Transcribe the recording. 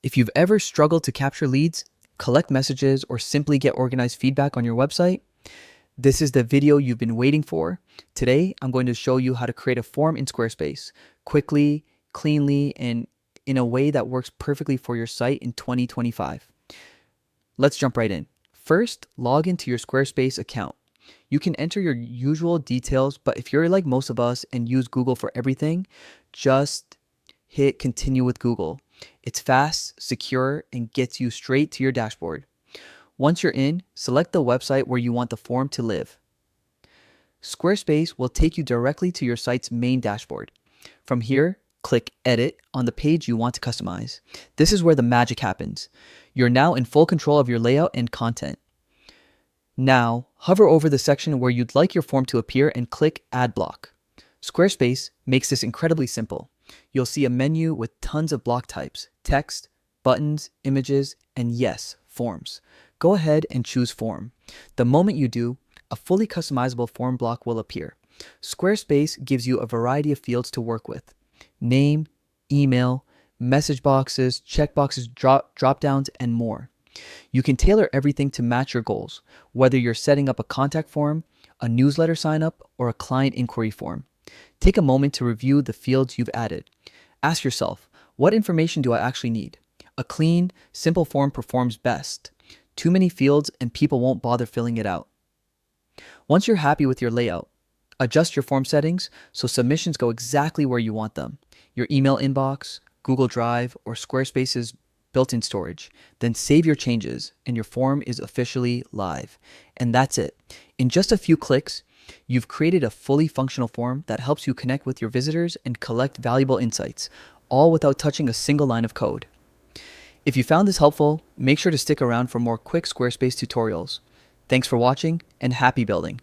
If you've ever struggled to capture leads, collect messages, or simply get organized feedback on your website, this is the video you've been waiting for. Today, I'm going to show you how to create a form in Squarespace quickly, cleanly, and in a way that works perfectly for your site in 2025. Let's jump right in. First, log into your Squarespace account. You can enter your usual details, but if you're like most of us and use Google for everything, just hit continue with Google. It's fast, secure, and gets you straight to your dashboard. Once you're in, select the website where you want the form to live. Squarespace will take you directly to your site's main dashboard. From here, click Edit on the page you want to customize. This is where the magic happens. You're now in full control of your layout and content. Now, hover over the section where you'd like your form to appear and click Add Block. Squarespace makes this incredibly simple. You'll see a menu with tons of block types: text, buttons, images, and yes, forms. Go ahead and choose Form. The moment you do, a fully customizable form block will appear. Squarespace gives you a variety of fields to work with: name, email, message boxes, checkboxes, drop-downs, and more. You can tailor everything to match your goals, whether you're setting up a contact form, a newsletter sign-up, or a client inquiry form. Take a moment to review the fields you've added. Ask yourself, what information do I actually need? A clean, simple form performs best. Too many fields and people won't bother filling it out. Once you're happy with your layout, adjust your form settings so submissions go exactly where you want them: your email inbox, Google Drive, or Squarespace's built-in storage. Then save your changes and your form is officially live. And that's it. In just a few clicks, you've created a fully functional form that helps you connect with your visitors and collect valuable insights, all without touching a single line of code. If you found this helpful, make sure to stick around for more quick Squarespace tutorials. Thanks for watching and happy building.